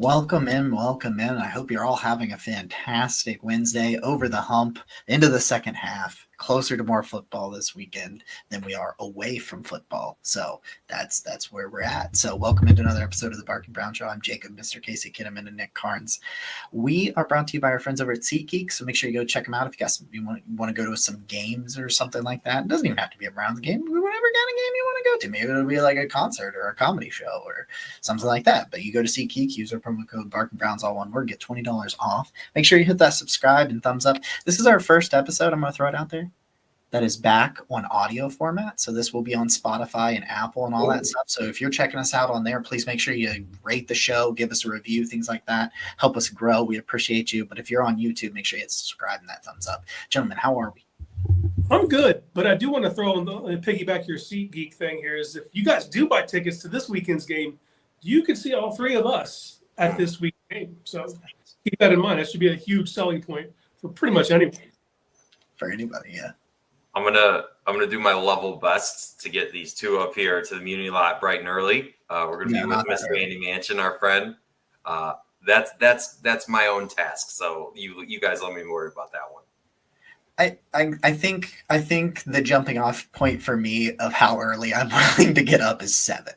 Welcome in, welcome in. I hope you're all having a fantastic Wednesday over the hump into the second half, closer to more football this weekend than we are away from football. So that's where we're at. So welcome into another episode of the Barking Brown Show. I'm Jacob, Mr. Casey Kinnaman, and Nick Carnes. We are brought to you by our friends over at SeatGeek, so make sure you go check them out if you want to go to some games or something like that. It doesn't even have to be a Browns game. Whatever kind of game you want to go to. Maybe it'll be like a concert or a comedy show or something like that. But you go to SeatGeek, use our promo code BarkingBrowns, all one word, get $20 off. Make sure you hit that subscribe and thumbs up. This is our first episode. I'm going to throw it out there. That is back on audio format. So this will be on Spotify and Apple and all that stuff. So if you're checking us out on there, please make sure you rate the show, give us a review, things like that. Help us grow. We appreciate you. But if you're on YouTube, make sure you hit subscribe and that thumbs up. Gentlemen, how are we? I'm good, but I do want to throw in and piggyback your SeatGeek thing here is if you guys do buy tickets to this weekend's game, you can see all three of us at this week's game. So keep that in mind. That should be a huge selling point for pretty much anyone. For anybody, yeah. I'm gonna do my level best to get these two up here to the Muni lot bright and early. We're gonna be with Mr. Andy Manchin, our friend. That's my own task. So you guys let me worry about that one. I think the jumping off point for me of how early I'm willing to get up is 7.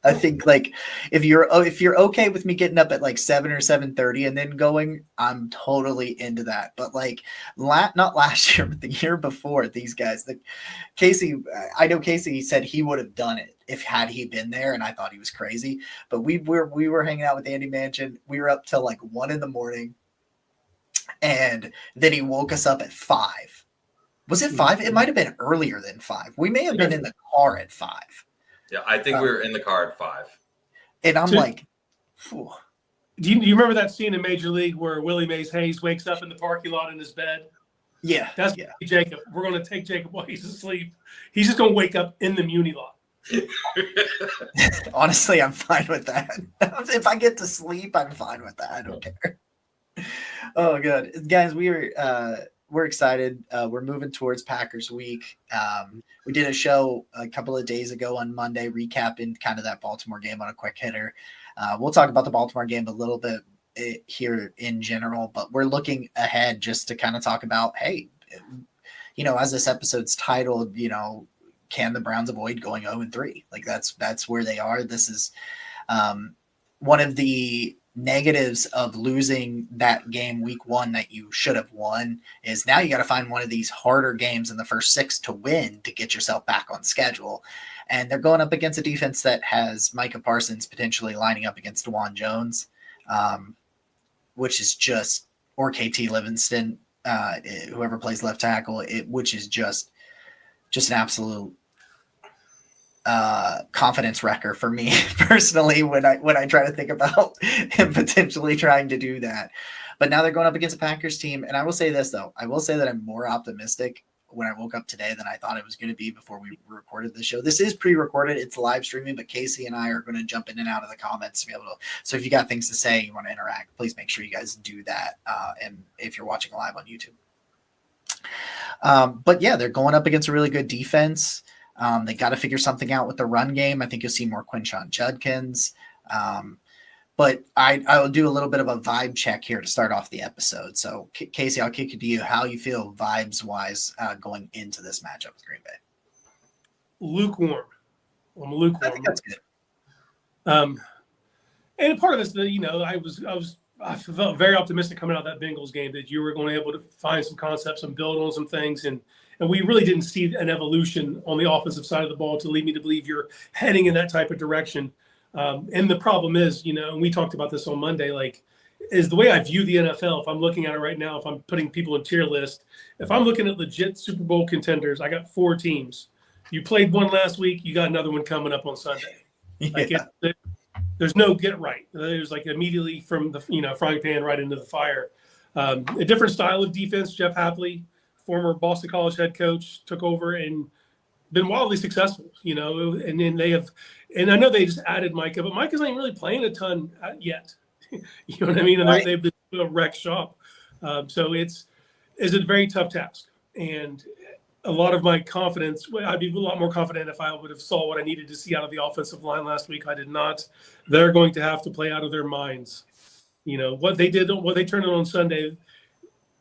I think like if you're okay with me getting up at like 7 or 7:30 and then going, I'm totally into that. But like not last year, but the year before, these guys, I know Casey said he would have done it had he been there, and I thought he was crazy. But we were hanging out with Andy Manchin. We were up till like 1 a.m. and then he woke us up at 5. Was it 5? It might have been earlier than 5. We may have been in the car at 5. Yeah, I think we were in the car at 5. And I'm like, phew. Do you remember that scene in Major League where Willie Mays Hayes wakes up in the parking lot in his bed? Yeah. That's Jacob. We're going to take Jacob while he's asleep. He's just going to wake up in the Muni lot. Honestly, I'm fine with that. If I get to sleep, I'm fine with that. I don't care. Oh, good. Guys, we're excited. We're moving towards Packers week. We did a show a couple of days ago on Monday, recapping kind of that Baltimore game on a quick hitter. We'll talk about the Baltimore game a little bit here in general, but we're looking ahead just to kind of talk about, hey, as this episode's titled, can the Browns avoid going 0-3? Like that's where they are. This is one of the negatives of losing that game week 1 that you should have won is now you got to find one of these harder games in the first 6 to win to get yourself back on schedule. And they're going up against a defense that has Micah Parsons potentially lining up against DeJuan Jones, which is just, or KT Livingston, whoever plays left tackle, which is just an absolute confidence wrecker for me personally when I try to think about him potentially trying to do that. But now they're going up against a Packers team, and I will say this though, I will say that I'm more optimistic when I woke up today than I thought it was going to be before we recorded the show. This is pre-recorded, it's live streaming, but Casey and I are going to jump in and out of the comments to be able to. So if you got things to say, you want to interact, please make sure you guys do that. And if you're watching live on YouTube. But yeah, they're going up against a really good defense. They got to figure something out with the run game. I think you'll see more Quinshon Judkins. But I'll do a little bit of a vibe check here to start off the episode. So, Casey, I'll kick it to you. How you feel vibes-wise going into this matchup with Green Bay? Lukewarm. I'm lukewarm. I think that's good. And part of this, I felt very optimistic coming out of that Bengals game that you were going to be able to find some concepts and build on some things. And we really didn't see an evolution on the offensive side of the ball to lead me to believe you're heading in that type of direction. And the problem is, and we talked about this on Monday, is the way I view the NFL. If I'm looking at it right now, if I'm putting people in tier list, if I'm looking at legit Super Bowl contenders, I got 4 teams. You played one last week, you got another one coming up on Sunday. Yeah. There's no get right. There's immediately from the frying pan right into the fire. A different style of defense. Jeff Hapley, former Boston College head coach, took over and been wildly successful. And then they have, and I know they just added Micah, but Micah's not even really playing a ton yet. You know what I mean? And right. They've been a wreck shop. So it's a very tough task. And a lot of my confidence, I'd be a lot more confident if I would have saw what I needed to see out of the offensive line last week. I did not. They're going to have to play out of their minds You know what they did, what they turned on Sunday.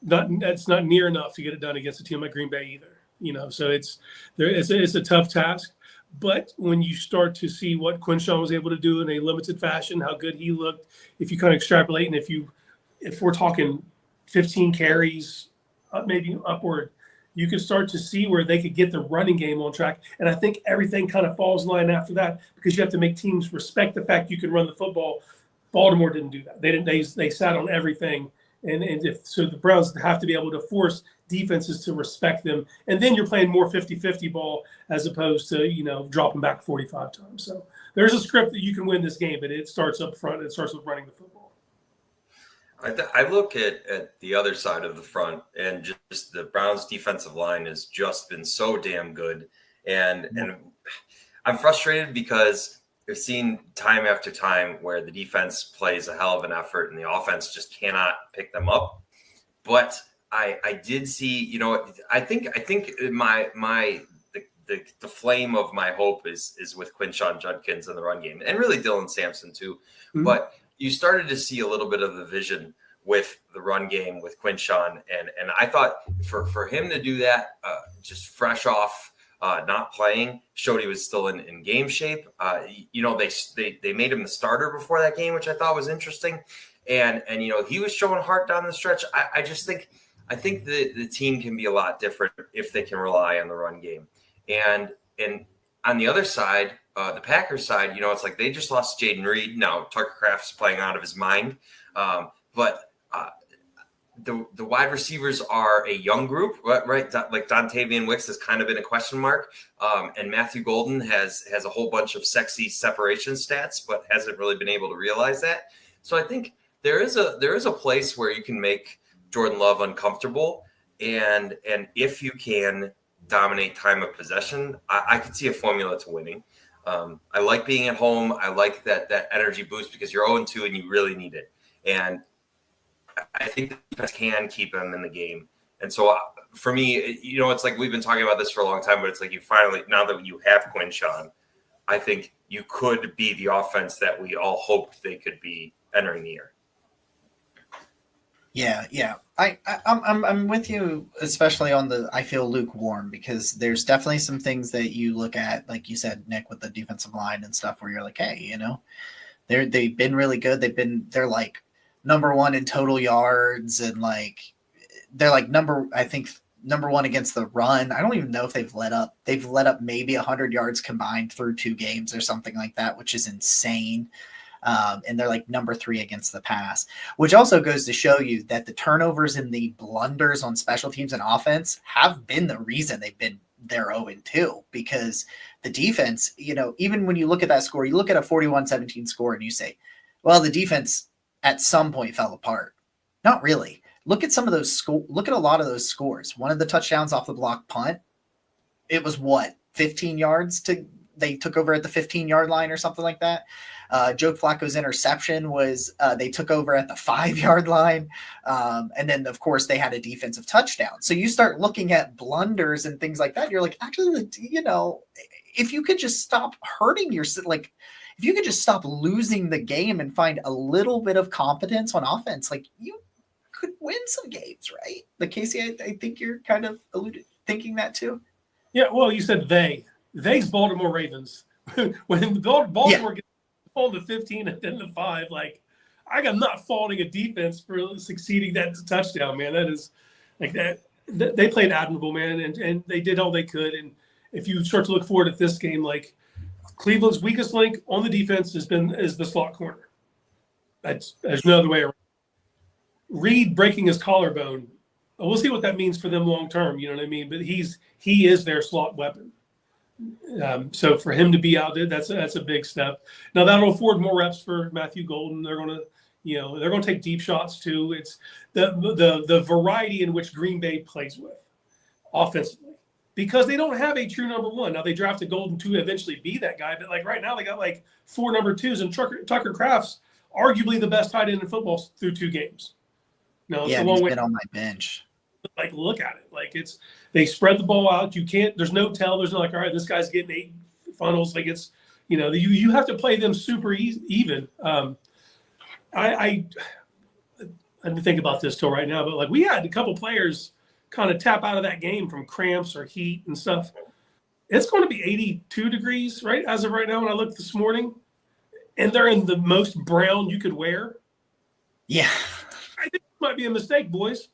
That's not near enough to get it done against a team like Green Bay either. You know, so it's a tough task. But when you start to see what Quinshawn was able to do in a limited fashion, how good he looked, if you kind of extrapolate, and if we're talking 15 carries, maybe upward, you could start to see where they could get the running game on track. And I think everything kind of falls in line after that, because you have to make teams respect the fact you can run the football. Baltimore didn't do that. They didn't. They sat on everything, and so the Browns have to be able to force defenses to respect them, and then you're playing more 50-50 ball as opposed to, you know, dropping back 45 times. So there's a script that you can win this game, but it starts up front. It starts with running the football. I look at the other side of the front, and just the Browns' defensive line has just been so damn good, and I'm frustrated because I've seen time after time where the defense plays a hell of an effort and the offense just cannot pick them up. But I did see, you know, I think the flame of my hope is with Quinshawn Judkins in the run game, and really Dylan Sampson too. Mm-hmm. But you started to see a little bit of the vision with the run game with Quinshawn, and I thought for him to do that, just fresh off not playing, showed he was still in game shape. You know, they made him the starter before that game, which I thought was interesting, and you know, he was showing heart down the stretch. I just think the team can be a lot different if they can rely on the run game. And on the other side, the Packers side, you know, it's like they just lost Jaden Reed. Now Tucker Kraft's playing out of his mind, but the wide receivers are a young group, right? Like Dontavian Wicks has kind of been a question mark, and Matthew Golden has a whole bunch of sexy separation stats, but hasn't really been able to realize that. So I think there is a place where you can make Jordan Love uncomfortable, and if you can dominate time of possession, I could see a formula to winning. I like being at home. I like that energy boost because you're 0-2 and you really need it. And I think the defense can keep them in the game. And so for me, you know, it's like we've been talking about this for a long time, but it's like you finally, now that you have Quinshawn, I think you could be the offense that we all hoped they could be entering the year. Yeah. I'm with you, especially on the I feel lukewarm, because there's definitely some things that you look at, like you said, Nick, with the defensive line and stuff, where you're like, hey, you know, they've been really good. They're like number one in total yards, and like they're like number one against the run. I don't even know if they've let up maybe 100 yards combined through 2 games or something like that, which is insane. And they're like number 3 against the pass, which also goes to show you that the turnovers and the blunders on special teams and offense have been the reason they've been there 0-2, because the defense, you know, even when you look at that score, you look at a 41-17 score and you say, well, the defense at some point fell apart. Not really. Look at some of those look at a lot of those scores. One of the touchdowns off the block punt, it was 15 yards they took over at the 15-yard line or something like that. Joe Flacco's interception was they took over at the 5-yard line. And then, of course, they had a defensive touchdown. So you start looking at blunders and things like that. You're like, actually, you know, if you could just stop hurting yourself, like if you could just stop losing the game and find a little bit of competence on offense, like you could win some games, right? Like Casey, I think you're kind of thinking that too. Yeah, well, you said they's Baltimore Ravens. When Baltimore gets on the 15 and then the 5, like I'm not faulting a defense for succeeding that touchdown, man. That is like that. They played admirable, man, and they did all they could. And if you start to look forward at this game, like Cleveland's weakest link on the defense is the slot corner. There's no other way around. Reed breaking his collarbone. We'll see what that means for them long term. You know what I mean? But he is their slot weapon. So for him to be out there, that's a big step. Now that'll afford more reps for Matthew Golden. They're going to take deep shots too. It's the variety in which Green Bay plays with offensively, because they don't have a true number 1. Now they drafted Golden to eventually be that guy, but like right now they got like 4 number 2s, and Tucker Kraft's arguably the best tight end in football through 2 games. No, yeah, he's been on my bench. Like, look at it. Like they spread the ball out. You can't. There's no tell. There's no like, all right, this guy's getting 8 funnels. Like it's, you know, you have to play them super even. I didn't think about this till right now, but like we had a couple players kind of tap out of that game from cramps or heat and stuff. It's going to be 82 degrees, right? As of right now, when I looked this morning, and they're in the most brown you could wear. Yeah. I think it might be a mistake, boys.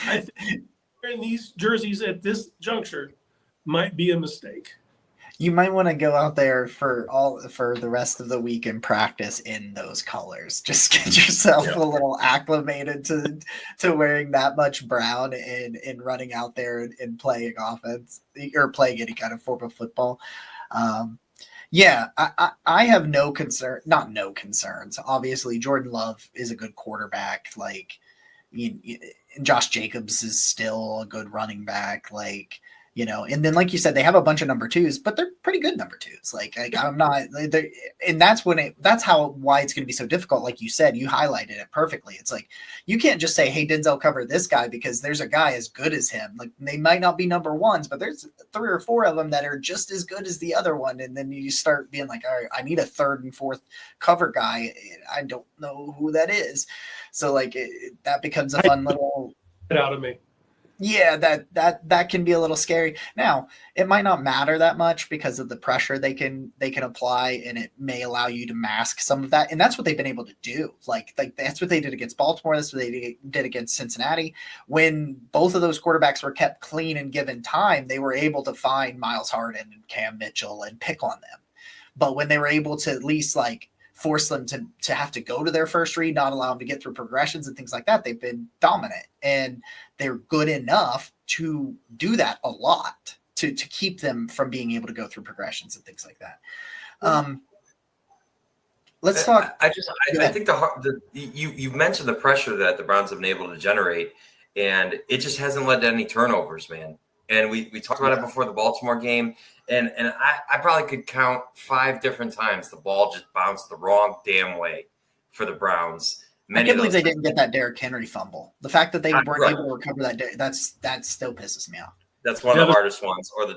I think wearing these jerseys at this juncture might be a mistake. You might want to go out there for the rest of the week and practice in those colors. Just get yourself a little acclimated to wearing that much brown and running out there and playing offense or playing any kind of form of football. I have not no concerns. Obviously, Jordan Love is a good quarterback. Like, Josh Jacobs is still a good running back. Like, and then like you said, they have a bunch of number twos, but they're pretty good number twos. Like I'm not, and that's why it's going to be so difficult. Like you said, you highlighted it perfectly. It's like, you can't just say, hey, Denzel, cover this guy because there's a guy as good as him. Like they might not be number ones, but there's 3 or 4 of them that are just as good as the other one. And then you start being like, all right, I need a 3rd and 4th cover guy. I don't know who that is. So like that becomes a fun little Get out of me. Yeah, that can be a little scary. Now, it might not matter that much because of the pressure they can apply, and it may allow you to mask some of that. And that's what they've been able to do. Like that's what they did against Baltimore. That's what they did against Cincinnati. When both of those quarterbacks were kept clean and given time, they were able to find Miles Harden and Cam Mitchell and pick on them. But when they were able to at least like force them to have to go to their first read, not allow them to get through progressions and things like that, they've been dominant. And they're good enough to do that a lot to keep them from being able to go through progressions and things like that. Let's talk. I think you mentioned the pressure that the Browns have been able to generate, and it just hasn't led to any turnovers, man. And we talked about it before the Baltimore game, and I probably could count 5 different times the ball just bounced the wrong damn way for the Browns. I can't believe they didn't get that Derrick Henry fumble. The fact that they weren't able to recover that still pisses me off. That's one of the hardest ones. Or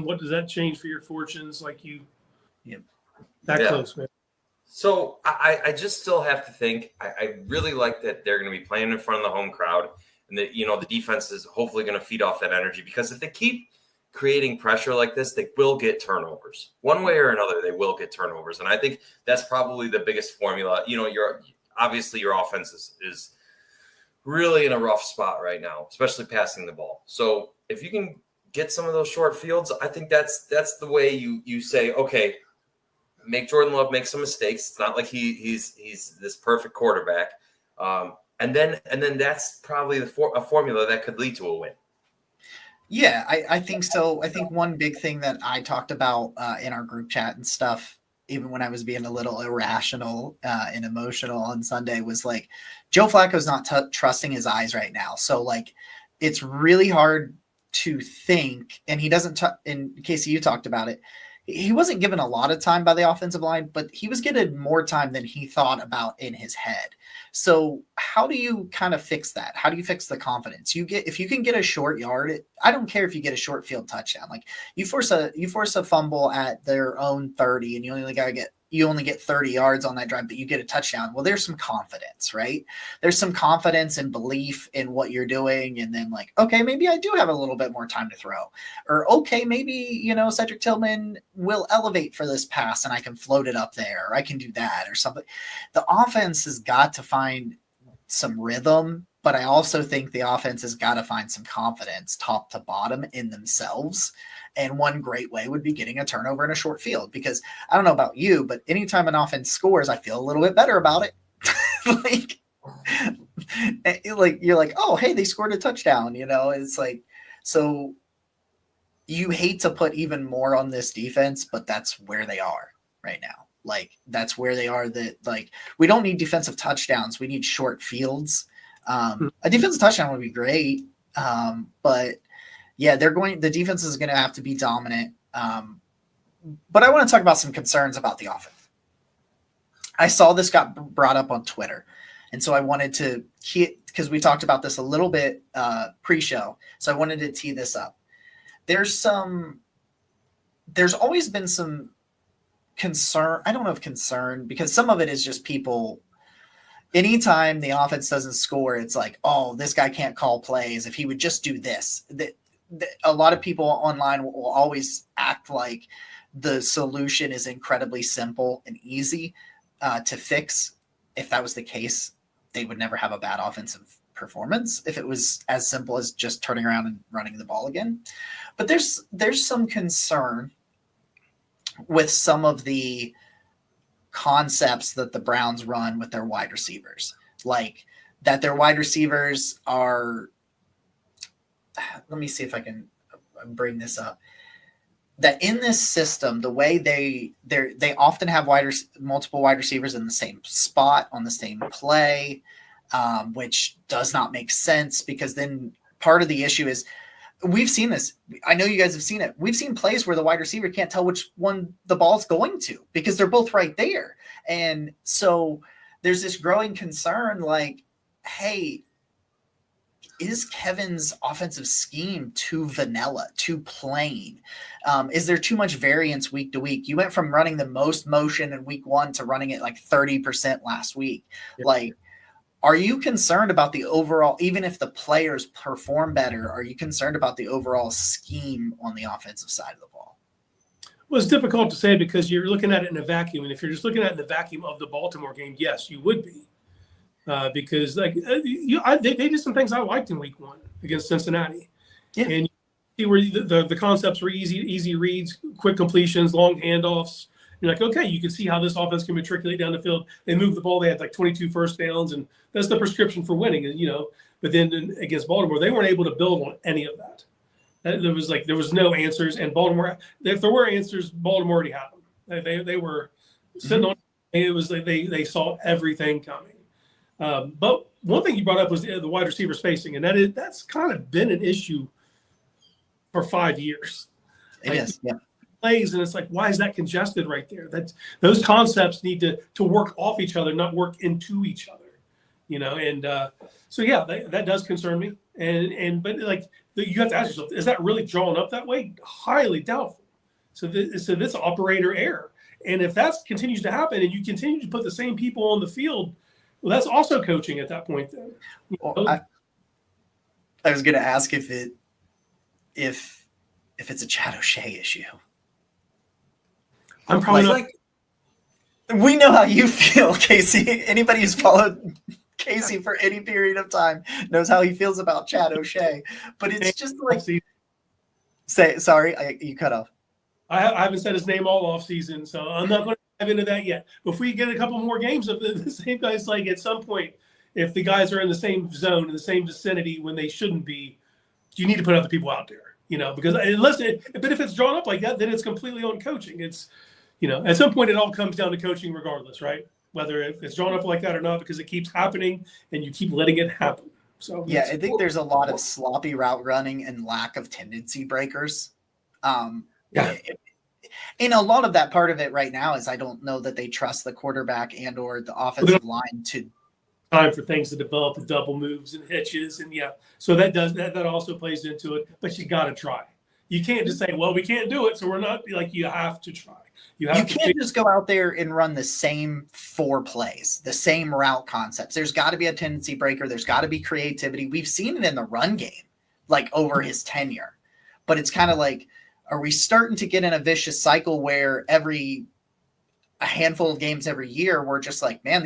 what does that change for your fortunes? Like close, man. So I just still have to think. I really like that they're going to be playing in front of the home crowd, and that the defense is hopefully going to feed off that energy, because if they keep creating pressure like this, they will get turnovers. One way or another, they will get turnovers, and I think that's probably the biggest formula. Obviously, your offense is really in a rough spot right now, especially passing the ball. So if you can get some of those short fields, I think that's the way you say, okay, make Jordan Love make some mistakes. It's not like he's this perfect quarterback, and then that's probably a formula that could lead to a win. Yeah, I think so. I think one big thing that I talked about in our group chat and stuff, even when I was being a little irrational and emotional on Sunday, was like Joe Flacco's not trusting his eyes right now. So like it's really hard to think, and he doesn't, in Casey, you talked about it, he wasn't given a lot of time by the offensive line, but he was given more time than he thought about in his head. So how do you kind of fix that? How do you fix the confidence? If you can get a short yard, I don't care if you get a short field touchdown. Like you force a fumble at their own 30 and you only get 30 yards on that drive, but you get a touchdown. Well, there's some confidence, right? There's some confidence and belief in what you're doing. And then like, okay, maybe I do have a little bit more time to throw, or okay, maybe, Cedric Tillman will elevate for this pass and I can float it up there, or I can do that or something. The offense has got to find some rhythm, but I also think the offense has got to find some confidence top to bottom in themselves. And one great way would be getting a turnover in a short field, because I don't know about you, but anytime an offense scores, I feel a little bit better about it. like you're like, oh, hey, they scored a touchdown. It's like, so you hate to put even more on this defense, but that's where they are right now. Like that's where they are. That like we don't need defensive touchdowns. We need short fields. A defensive touchdown would be great, but yeah, the defense is going to have to be dominant. But I want to talk about some concerns about the offense. I saw this got brought up on Twitter, and so I wanted to because we talked about this a little bit pre-show, so I wanted to tee this up. There's always been some concern. I don't know if concern, because some of it is just people. anytime the offense doesn't score, it's like, oh, this guy can't call plays. If he would just do this, a lot of people online will always act like the solution is incredibly simple and easy to fix. If that was the case, they would never have a bad offensive performance if it was as simple as just turning around and running the ball again. But there's some concern with some of the concepts that the Browns run with their wide receivers, like that their wide receivers are, let me see if I can bring this up, that in this system, the way they often have multiple wide receivers in the same spot on the same play, which does not make sense, because then part of the issue is, we've seen this. I know you guys have seen it. We've seen plays where the wide receiver can't tell which one the ball's going to because they're both right there. And so there's this growing concern like, hey, is Kevin's offensive scheme too vanilla, too plain? Is there too much variance week to week? You went from running the most motion in week 1 to running it like 30% last week. Yeah. Like, are you concerned about the overall, even if the players perform better, are you concerned about the overall scheme on the offensive side of the ball? Well, it's difficult to say because you're looking at it in a vacuum. And if you're just looking at it in the vacuum of the Baltimore game, yes, you would be. Because they did some things I liked in week 1 against Cincinnati. Yeah. And you see where the concepts were easy reads, quick completions, long handoffs. You're like, okay, you can see how this offense can matriculate down the field. They moved the ball. They had like 22 first downs, and that's the prescription for winning. And, but then against Baltimore, they weren't able to build on any of that. There was no answers, and Baltimore, if there were answers, Baltimore already had them. They were sitting on. It was like they saw everything coming. But one thing you brought up was the wide receiver spacing, and that's kind of been an issue for 5 years. It is, yeah. Plays, and it's like, why is that congested right there? Those concepts need to work off each other, not work into each other, And so yeah, that does concern me. But like you have to ask yourself, is that really drawn up that way? Highly doubtful. So this operator error, and if that continues to happen, and you continue to put the same people on the field, well, that's also coaching at that point. Then, well, I was going to ask if it's a Chad O'Shea issue. I'm probably like. We know how you feel, Casey. Anybody who's followed Casey for any period of time knows how he feels about Chad O'Shea. But it's just like, sorry, you cut off. I haven't said his name all off season, so I'm not going to dive into that yet. But if we get a couple more games of the same guys, like at some point, if the guys are in the same zone, in the same vicinity when they shouldn't be, you need to put other people out there, because but if it's drawn up like that, then it's completely on coaching. It's, at some point it all comes down to coaching regardless, right? Whether it's drawn up like that or not, because it keeps happening and you keep letting it happen. So yeah, I think there's a lot of sloppy route running and lack of tendency breakers. Yeah. And a lot of that part of it right now is I don't know that they trust the quarterback and or the offensive line to time for things to develop the double moves and hitches. And yeah, so that also plays into it, but you got to try. You can't just say, well, we can't do it. So we're not like, you have to try. You can't just go out there and run the same 4 plays, the same route concepts. There's got to be a tendency breaker. There's got to be creativity. We've seen it in the run game, like over his tenure, but it's kind of like, are we starting to get in a vicious cycle where a handful of games every year, we're just like, man,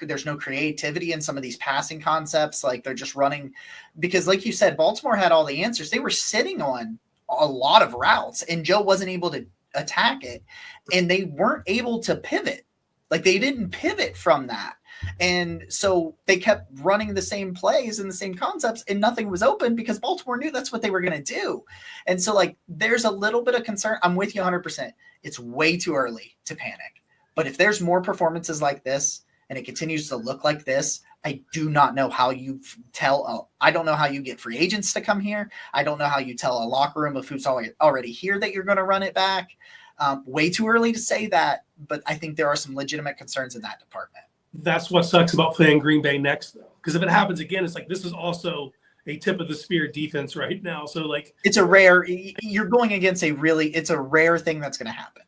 there's no creativity in some of these passing concepts. Like they're just running because like you said, Baltimore had all the answers. They were sitting on a lot of routes and Joe wasn't able to attack it and they weren't able to pivot. Like they didn't pivot from that. And so they kept running the same plays and the same concepts and nothing was open because Baltimore knew that's what they were going to do. And so like, there's a little bit of concern. I'm with you 100%. It's way too early to panic. But if there's more performances like this and it continues to look like this, I do not know how you I don't know how you get free agents to come here. I don't know how you tell a locker room of who's already here that you're going to run it back. Way too early to say that, but I think there are some legitimate concerns in that department. That's what sucks about playing Green Bay next, though. Because if it happens again, it's like this is also a tip of the spear defense right now. So like you're going against it's a rare thing that's going to happen.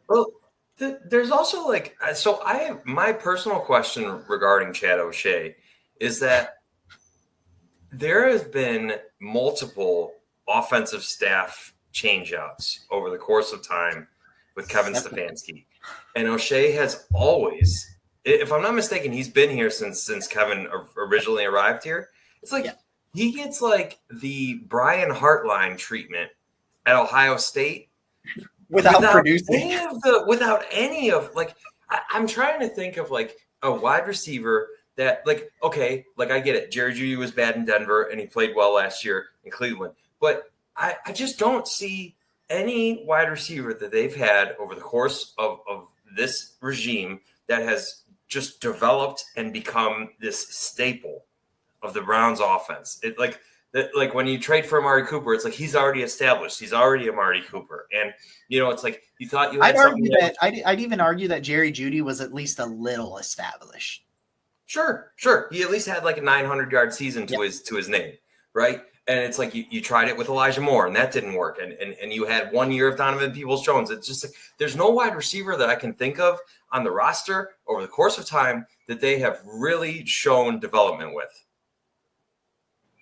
Well, There's also like, so I have my personal question regarding Chad O'Shea is that there have been multiple offensive staff changeouts over the course of time with Kevin Stefanski. And O'Shea has always, if I'm not mistaken, he's been here since Kevin originally arrived here. It's like he gets like the Brian Hartline treatment at Ohio State without producing. Without any of like, I'm trying to think of like a wide receiver that like, okay, like I get it. Jerry Jeudy was bad in Denver and he played well last year in Cleveland, but I just don't see any wide receiver that they've had over the course of this regime that has just developed and become this staple of the Browns offense. It like when you trade for Amari Cooper, it's like he's already established. He's already Amari Cooper. And, you know, it's like you thought you had I'd even argue that Jerry Jeudy was at least a little established. Sure. He at least had like a 900-yard season to his name, right? And it's like you tried it with Elijah Moore, and that didn't work. And you had 1 year of Donovan Peoples-Jones. It's just like there's no wide receiver that I can think of on the roster over the course of time that they have really shown development with.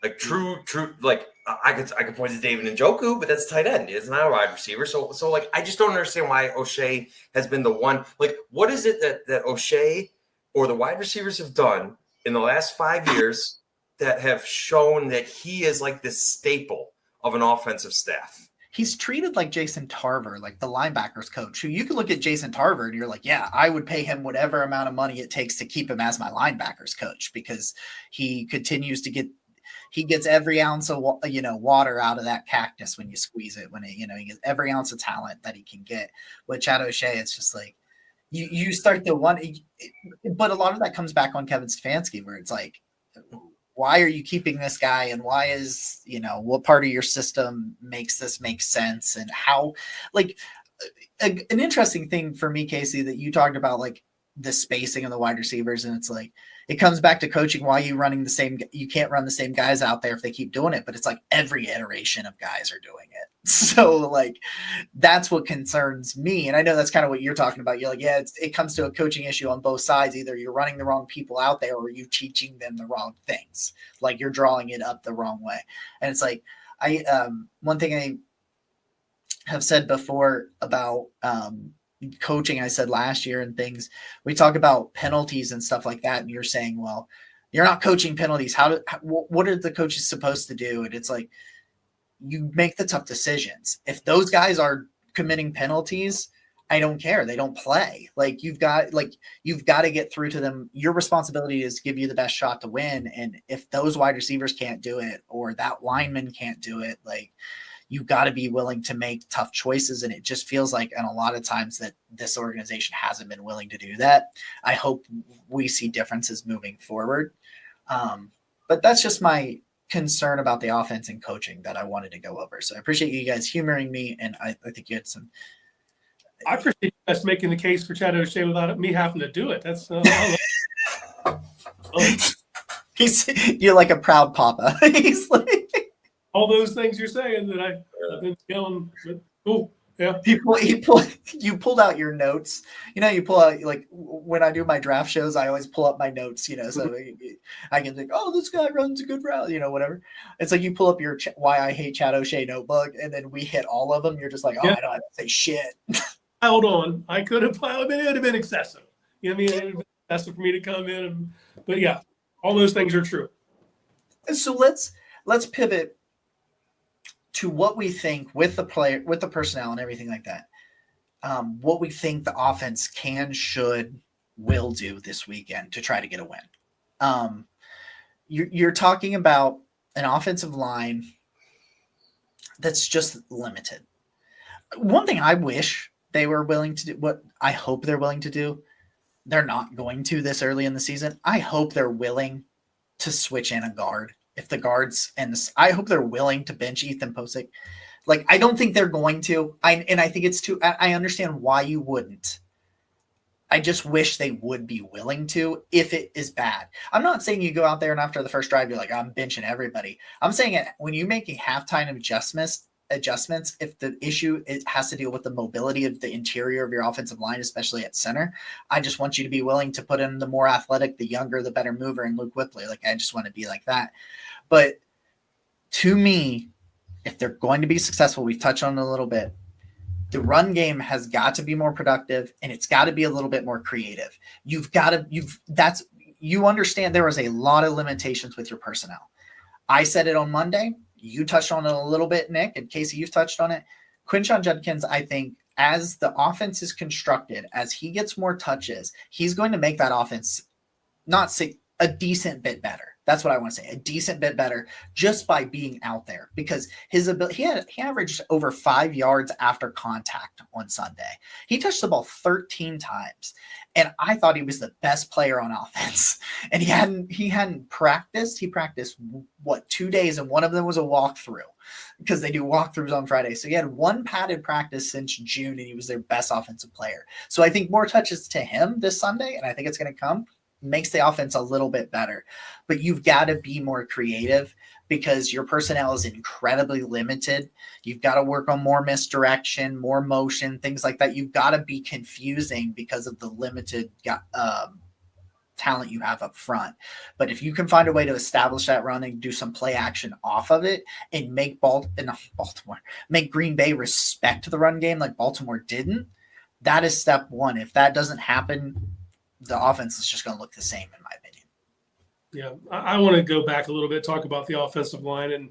Like true. Like I could point to David Njoku, but that's tight end. It's not a wide receiver. So like I just don't understand why O'Shea has been the one. Like what is it that O'Shea or the wide receivers have done in the last 5 years that have shown that he is like this staple of an offensive staff? He's treated like Jason Tarver, like the linebackers coach, who you can look at Jason Tarver and you're like, yeah, I would pay him whatever amount of money it takes to keep him as my linebackers coach because he continues to gets every ounce of water out of that cactus when you squeeze it. When he gets every ounce of talent that he can get. With Chad O'Shea, it's just like you start to wonder. But a lot of that comes back on Kevin Stefanski, where it's like, why are you keeping this guy, and why is what part of your system makes this make sense, and how like an interesting thing for me, Casey, that you talked about like the spacing of the wide receivers, and it's like. It comes back to coaching. Why are you running you can't run the same guys out there if they keep doing it, but it's like every iteration of guys are doing it. So like, that's what concerns me. And I know that's kind of what you're talking about. You're like, yeah, it comes to a coaching issue on both sides. Either you're running the wrong people out there or you teaching them the wrong things. Like you're drawing it up the wrong way. And it's like, one thing I have said before about, coaching, I said last year and things, we talk about penalties and stuff like that. And you're saying, well, you're not coaching penalties. What are the coaches supposed to do? And it's like, you make the tough decisions. If those guys are committing penalties, I don't care. They don't play. Like you've got to get through to them. Your responsibility is to give you the best shot to win. And if those wide receivers can't do it, or that lineman can't do it, like, you've got to be willing to make tough choices. And it just feels like, and a lot of times that this organization hasn't been willing to do that. I hope we see differences moving forward. But that's just my concern about the offense and coaching that I wanted to go over. So I appreciate you guys humoring me. And I think you had some. I appreciate you guys making the case for Chad O'Shea without me having to do it. That's you're like a proud papa. He's like, all those things you're saying that I've been yelling. But cool. Yeah. You pulled out your notes. You pull out, like when I do my draft shows, I always pull up my notes, so I can think, oh, this guy runs a good route, whatever. It's like you pull up your Why I Hate Chad O'Shea notebook, and then we hit all of them. You're just like, oh, yeah. I don't have to say shit. Hold on. I could have, it would have been excessive. It would have been excessive for me to come in. But yeah, all those things are true. So let's pivot to what we think with the player, with the personnel and everything like that, what we think the offense will do this weekend to try to get a win. You're talking about an offensive line that's just limited. One thing I wish they were willing to do, what I hope they're willing to do, they're not going to this early in the season. I hope they're willing to switch in a guard. If the guards I hope they're willing to bench Ethan Posick. Like, I don't think they're going to. I think it's I understand why you wouldn't. I just wish they would be willing to if it is bad. I'm not saying you go out there and after the first drive, you're like, I'm benching everybody. I'm saying it when you're making halftime adjustments adjustments. If the issue has to deal with the mobility of the interior of your offensive line, especially at center, I just want you to be willing to put in the more athletic, the younger, the better mover in Luke Whippler. Like, I just want to be like that. But to me, if they're going to be successful, we've touched on it a little bit, the run game has got to be more productive, and it's got to be a little bit more creative. You understand there was a lot of limitations with your personnel. I said it on Monday. You touched on it a little bit, Nick, and Casey, you've touched on it. Quinshon Judkins, I think, as the offense is constructed, as he gets more touches, he's going to make that offense not say a decent bit better. That's what I want to say. A decent bit better just by being out there, because his ability, he averaged over 5 yards after contact on Sunday. He touched the ball 13 times. And I thought he was the best player on offense. And he hadn't practiced. He practiced 2 days, and one of them was a walkthrough, because they do walkthroughs on Friday. So he had one padded practice since June, and he was their best offensive player. So I think more touches to him this Sunday, and I think it's going to come, makes the offense a little bit better. But you've got to be more creative, because your personnel is incredibly limited. You've got to work on more misdirection, more motion, things like that. You've got to be confusing because of the limited talent you have up front. But if you can find a way to establish that run and do some play action off of it, and make make Green Bay respect the run game like Baltimore didn't, that is step one. If that doesn't happen, the offense is just going to look the same, in my opinion. Yeah, I want to go back a little bit, talk about the offensive line, and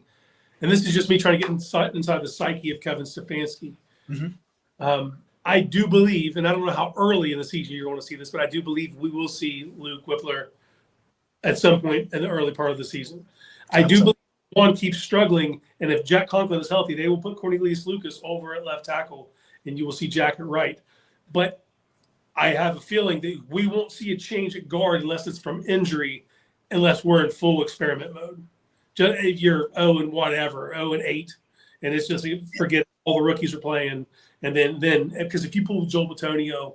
this is just me trying to get inside the psyche of Kevin Stefanski. Mm-hmm. I do believe, and I don't know how early in the season you're going to see this, but I do believe we will see Luke Whippler at some point in the early part of the season. I do believe one keeps struggling, and if Jack Conklin is healthy, they will put Cornelius Lucas over at left tackle, and you will see Jack at right. But I have a feeling that we won't see a change at guard unless it's from injury, unless we're in full experiment mode. Just if you're 0-8, and it's just forget all the rookies are playing, and then because if you pull Joel Bitonio,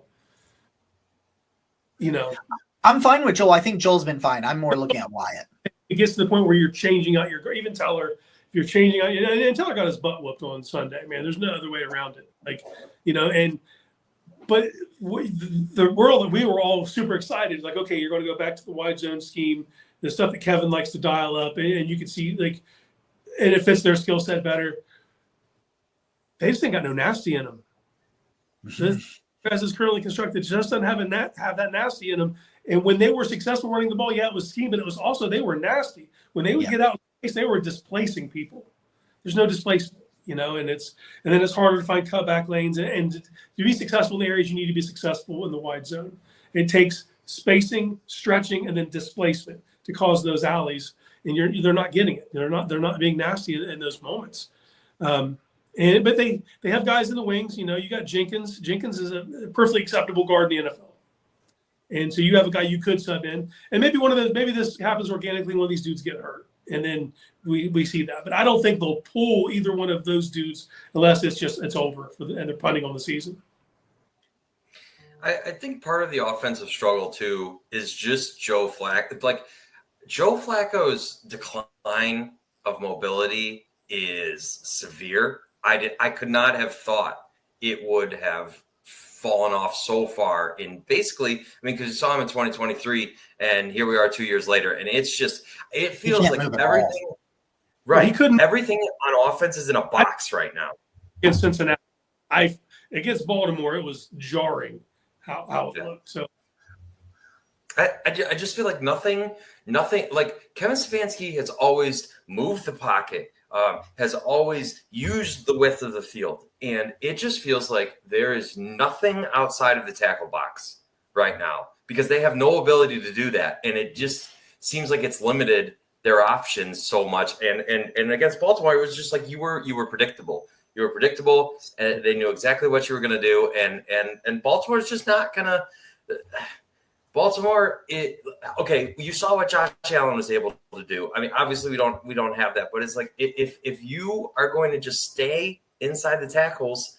I'm fine with Joel. I think Joel's been fine. I'm more looking at Wyatt. It gets to the point where you're changing out even Teller. If you're changing out, and Teller got his butt whooped on Sunday, man. There's no other way around it. But the world that we were all super excited, like, okay, you're going to go back to the wide zone scheme, the stuff that Kevin likes to dial up, and you can see, like, and it fits their skill set better. They just ain't got no nasty in them. As is currently constructed, just doesn't have that nasty in them. And when they were successful running the ball, it was scheme, but it was also they were nasty. When they would get out, they were displacing people. There's no displacement. And then it's harder to find cutback lanes, and to be successful in the areas you need to be successful in the wide zone. It takes spacing, stretching, and then displacement to cause those alleys, and they're not getting it. They're not being nasty in those moments. But they have guys in the wings. You got Jenkins. Jenkins is a perfectly acceptable guard in the NFL, and so you have a guy you could sub in, and maybe this happens organically. One of these dudes get hurt, and then we see that. But I don't think they'll pull either one of those dudes unless it's over and they're punting on the season. I think part of the offensive struggle too is just Joe Flacco. Like, Joe Flacco's decline of mobility is severe. I could not have thought it would have fallen off so far in basically, because you saw him in 2023 and here we are 2 years later, and it feels like everything. Right. He couldn't. Everything on offense is in a box right now. In Cincinnati, against Baltimore, it was jarring how it looked. So I just feel like nothing. Like, Kevin Stefanski has always moved the pocket, has always used the width of the field, and it just feels like there is nothing outside of the tackle box right now, because they have no ability to do that, and it just seems like it's limited their options so much. And against Baltimore, it was just like you were predictable. You were predictable, and they knew exactly what you were going to do. And Baltimore's just not going to. Baltimore, you saw what Josh Allen was able to do. I mean, obviously we don't have that, but it's like if you are going to just stay inside the tackles,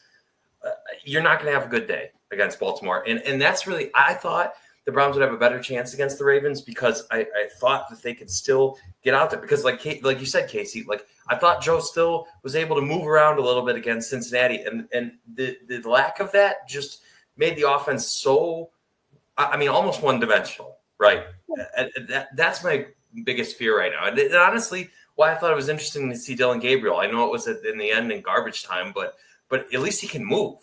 you're not going to have a good day against Baltimore. And that's really, I thought the Browns would have a better chance against the Ravens because I thought that they could still get out there because like you said, Casey, like I thought Joe still was able to move around a little bit against Cincinnati, and the lack of that just made the offense so, I mean, almost one-dimensional, right? That's my biggest fear right now. And honestly, why I thought it was interesting to see Dillon Gabriel. I know it was in the end in garbage time, but at least he can move.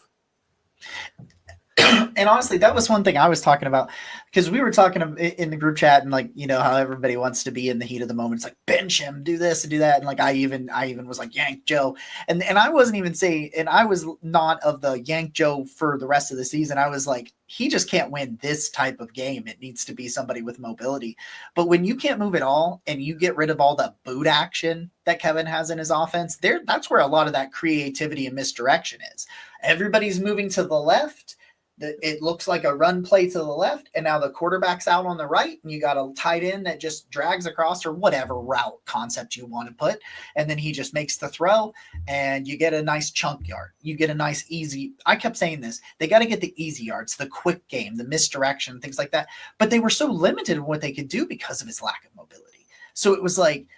And honestly, that was one thing I was talking about because we were talking in the group chat and like, you know, how everybody wants to be in the heat of the moment. It's like bench him, do this and do that. And like, I even was like, yank Joe. And I wasn't even saying, and I was not of the yank Joe for the rest of the season. I was like, he just can't win this type of game. It needs to be somebody with mobility. But when you can't move at all and you get rid of all the boot action that Kevin has in his offense, that's where a lot of that creativity and misdirection is. Everybody's moving to the left. It looks like a run play to the left, and now the quarterback's out on the right, and you got a tight end that just drags across or whatever route concept you want to put, and then he just makes the throw, and you get a nice chunk yard. You get a nice easy – I kept saying this. They got to get the easy yards, the quick game, the misdirection, things like that. But they were so limited in what they could do because of his lack of mobility. So it was like –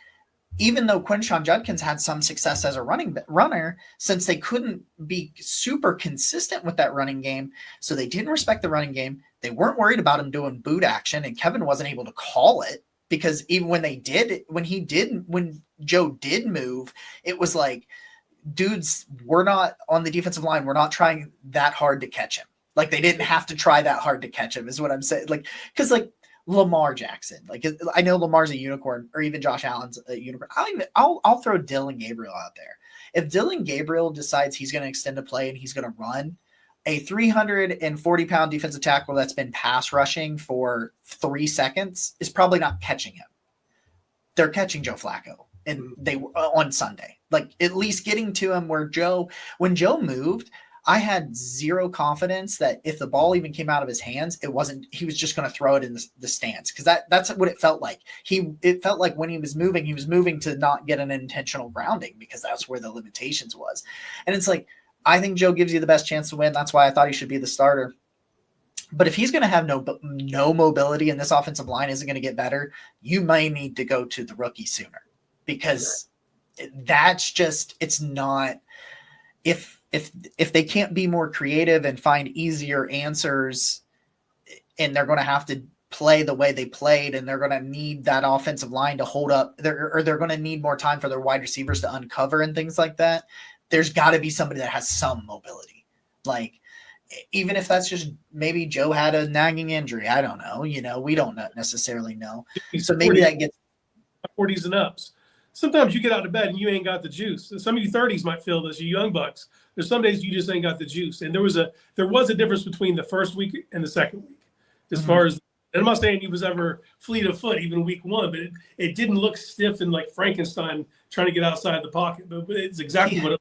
even though Quinshon Judkins had some success as a runner, since they couldn't be super consistent with that running game, so they didn't respect the running game. They weren't worried about him doing boot action, and Kevin wasn't able to call it because even when Joe did move, it was like, dudes, we're not on the defensive line. We're not trying that hard to catch him. Like they didn't have to try that hard to catch him is what I'm saying. Like, cause like, Lamar Jackson, like I know Lamar's a unicorn, or even Josh Allen's a unicorn. I'll throw Dillon Gabriel out there. If Dillon Gabriel decides he's going to extend a play and he's going to run, a 340-pound defensive tackle that's been pass rushing for 3 seconds is probably not catching him. They're catching Joe Flacco, and they were on Sunday, like at least getting to him when Joe moved. I had zero confidence that if the ball even came out of his hands, he was just going to throw it in the stance. Cause that's what it felt like. It felt like when he was moving to not get an intentional grounding because that's where the limitations was. And it's like, I think Joe gives you the best chance to win. That's why I thought he should be the starter. But if he's going to have no mobility and this offensive line isn't going to get better, you may need to go to the rookie sooner because that's just, it's not, if they can't be more creative and find easier answers, and they're going to have to play the way they played, and they're going to need that offensive line to hold up, they're going to need more time for their wide receivers to uncover and things like that. There's got to be somebody that has some mobility. Like, even if that's just maybe Joe had a nagging injury. I don't know. You know, we don't necessarily know. So maybe that gets 40s and ups. Sometimes you get out of bed and you ain't got the juice. Some of you 30s might feel this, you young bucks. There's some days you just ain't got the juice. And there was a difference between the first week and the second week. As far as, and I'm not saying he was ever fleet of foot, even week one, but it didn't look stiff and like Frankenstein trying to get outside the pocket. But it's exactly what it was.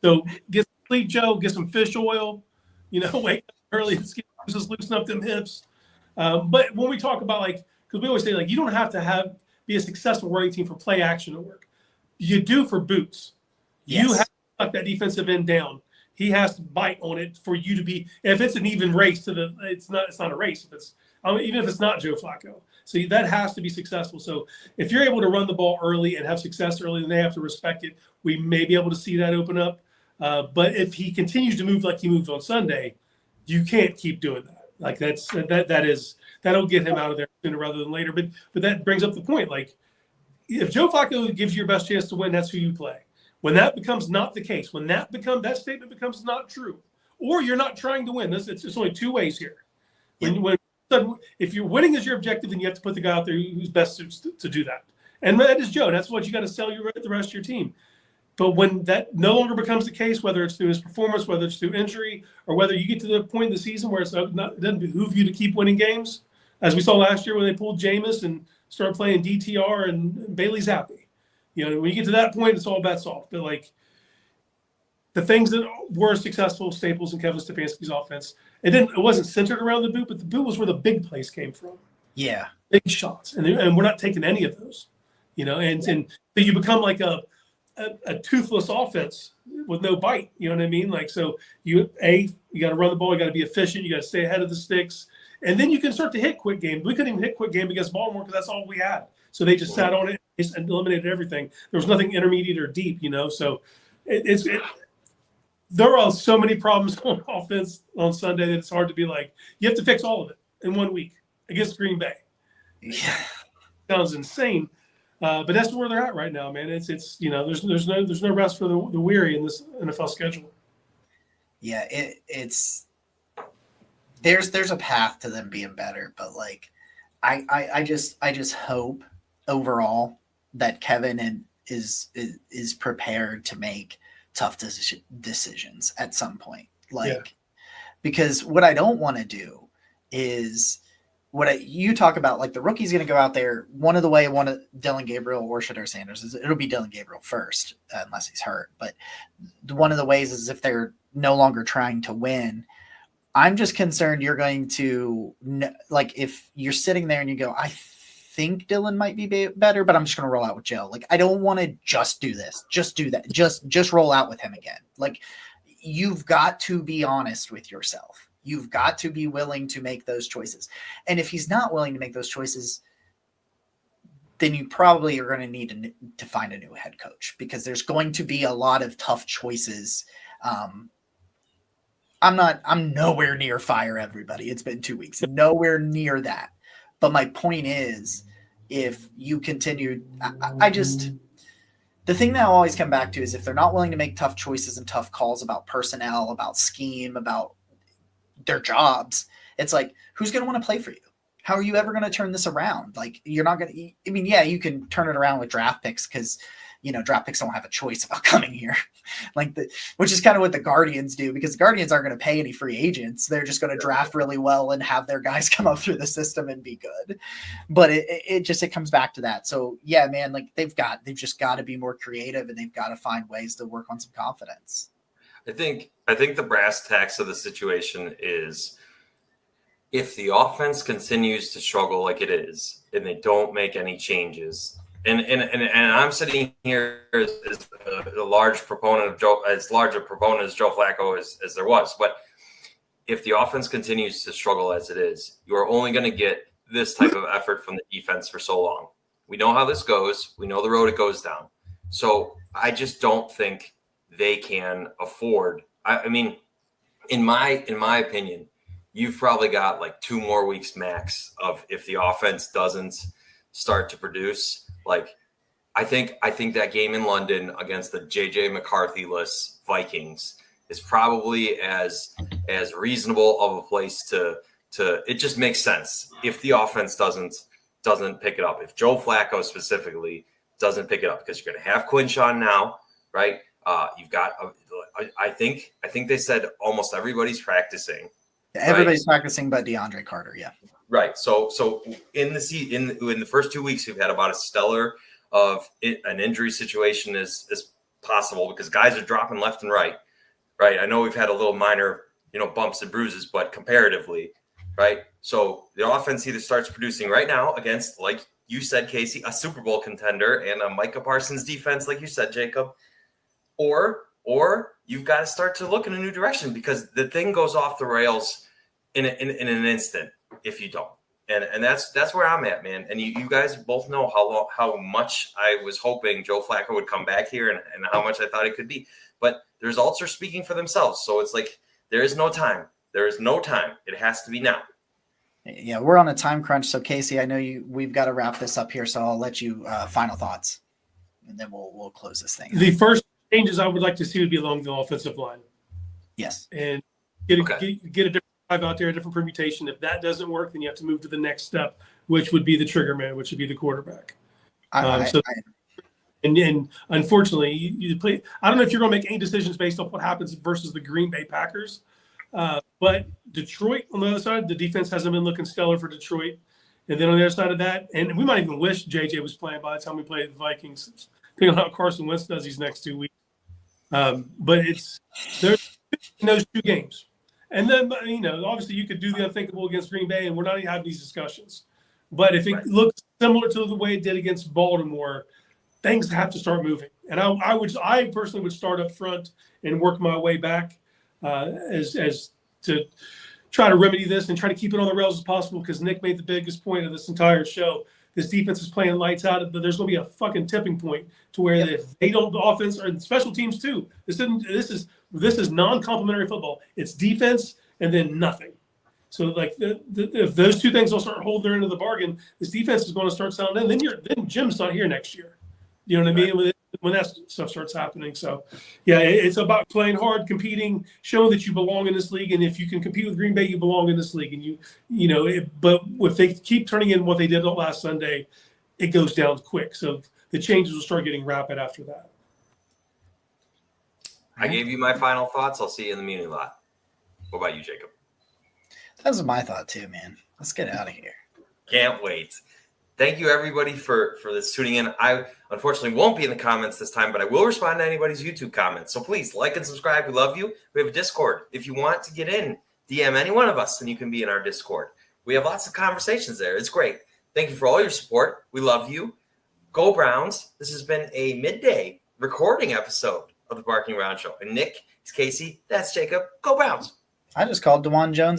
So get some sleep, Joe, get some fish oil, you know, wake up early and just loosen up them hips. But when we talk about like, because we always say like, you don't have to be a successful running team for play action to work. You do for boots. Yes. You have to suck that defensive end down. He has to bite on it for you to be. If it's an even race it's not a race. Even if it's not Joe Flacco. So that has to be successful. So if you're able to run the ball early and have success early, then they have to respect it. We may be able to see that open up. But if he continues to move like he moved on Sunday, you can't keep doing that. Like that'll get him out of there sooner rather than later. But that brings up the point. Like, if Joe Flacco gives you your best chance to win, that's who you play. When that becomes not the case, when that statement becomes not true, or you're not trying to win, it's only two ways here. If you're winning is your objective, then you have to put the guy out there who's best suits to do that. And that is Joe. That's what you got to sell the rest of your team. But when that no longer becomes the case, whether it's through his performance, whether it's through injury, or whether you get to the point in the season where it doesn't behoove you to keep winning games, as we saw last year when they pulled Jameis and started playing DTR and Bailey's happy. You know, when you get to that point, it's all bets off. But like the things that were successful staples in Kevin Stefanski's offense, it wasn't centered around the boot, but the boot was where the big plays came from. Yeah, big shots, and we're not taking any of those. You know, and so you become like a toothless offense with no bite. You know what I mean? Like, so you got to run the ball. You got to be efficient. You got to stay ahead of the sticks. And then you can start to hit quick game. We couldn't even hit quick game against Baltimore because that's all we had. So they just sat on it and eliminated everything. There was nothing intermediate or deep, So there are so many problems on offense on Sunday that it's hard to be like, you have to fix all of it in 1 week against Green Bay. Yeah. Sounds insane. But that's where they're at right now, man. It's there's no rest for the weary in this NFL schedule. Yeah, there's a path to them being better, but like I just hope overall that Kevin is prepared to make tough decisions at some point. Because what I don't want to do is you talk about, like the rookie's going to go out there. One of Dillon Gabriel or Shedeur Sanders it'll be Dillon Gabriel first, unless he's hurt. But one of the ways is if they're no longer trying to win, I'm just concerned you're going to, like, if you're sitting there and you go, I think Dillon might be better, but I'm just going to roll out with Joe. Like, I don't want to just do this, just do that, just roll out with him again. Like, you've got to be honest with yourself. You've got to be willing to make those choices. And if he's not willing to make those choices, then you probably are going to need to find a new head coach, because there's going to be a lot of tough choices. I'm nowhere near fire everybody. It's been 2 weeks, nowhere near that. But my point is, if you continue, the thing that I always come back to is if they're not willing to make tough choices and tough calls about personnel, about scheme, about their jobs, it's like, who's going to want to play for you? How are you ever going to turn this around? Like, you're not going to, I mean, yeah, you can turn it around with draft picks because, draft picks don't have a choice about coming here. Which is kind of what the Guardians do, because the Guardians aren't going to pay any free agents. They're just going to draft really well and have their guys come up through the system and be good. But it comes back to that. So yeah, man, like they've just got to be more creative, and they've got to find ways to work on some confidence. I think the brass tacks of the situation is, if the offense continues to struggle like it is, and they don't make any changes, and I'm sitting here as a large proponent of Joe, as large a proponent as Joe Flacco as there was, but if the offense continues to struggle as it is, you are only going to get this type of effort from the defense for so long. We know how this goes. We know the road it goes down. So I just don't think they can afford. I mean, in my opinion, you've probably got like 2 more weeks max of, if the offense doesn't start to produce. Like, I think that game in London against the JJ McCarthy-less Vikings is probably as reasonable of a place to it just makes sense if the offense doesn't pick it up. If Joe Flacco specifically doesn't pick it up, because you're going to have Quinshon now, right? You've got, I think they said almost everybody's practicing. Everybody's practicing but DeAndre Carter, yeah. Right. So in the first 2 weeks, we've had about as stellar of an injury situation as possible, because guys are dropping left and right. Right. I know we've had a little minor, bumps and bruises, but comparatively, right. So the offense either starts producing right now against, like you said, Casey, a Super Bowl contender and a Micah Parsons defense, like you said, Jacob, or you've got to start to look in a new direction, because the thing goes off the rails in an instant if you don't. And that's where I'm at, man. And you guys both know how much I was hoping Joe Flacco would come back here, and how much I thought it could be. But the results are speaking for themselves. So it's like, there is no time. There is no time. It has to be now. Yeah, we're on a time crunch. So Casey, I know we've got to wrap this up here. So I'll let you final thoughts, and then we'll close this thing. The first changes I would like to see would be along the offensive line. Yes. And get a different drive out there, a different permutation. If that doesn't work, then you have to move to the next step, which would be the trigger man, which would be the quarterback. And unfortunately, you play. I don't know if you're going to make any decisions based off what happens versus the Green Bay Packers. But Detroit, on the other side, the defense hasn't been looking stellar for Detroit. And then on the other side of that, and we might even wish JJ was playing by the time we play the Vikings, depending on how Carson Wentz does these next 2 weeks. But there's in those 2 games. And then, obviously you could do the unthinkable against Green Bay, and we're not even having these discussions. But if it looks similar to the way it did against Baltimore, things have to start moving. And I personally would start up front and work my way back as to try to remedy this and try to keep it on the rails as possible, because Nick made the biggest point of this entire show. This defense is playing lights out, but there's going to be a fucking tipping point to where if they don't, the offense or special teams too. This is non-complimentary football. It's defense and then nothing. So like if those two things don't start holding their end of the bargain, this defense is going to start sounding. Then Jim's not here next year. You know what I mean? When that stuff starts happening. So, yeah, it's about playing hard, competing, showing that you belong in this league. And if you can compete with Green Bay, you belong in this league. And but if they keep turning in what they did last Sunday, it goes down quick. So the changes will start getting rapid after that. I gave you my final thoughts. I'll see you in the Muni lot. What about you, Jacob? That was my thought too, man. Let's get out of here. Can't wait. Thank you, everybody, for this tuning in. I unfortunately won't be in the comments this time, but I will respond to anybody's YouTube comments. So please like and subscribe. We love you. We have a Discord. If you want to get in, DM any one of us, and you can be in our Discord. We have lots of conversations there. It's great. Thank you for all your support. We love you. Go Browns. This has been a midday recording episode of the Barking Around Show. And Nick, it's Casey. That's Jacob. Go Browns. I just called DeJuan Jones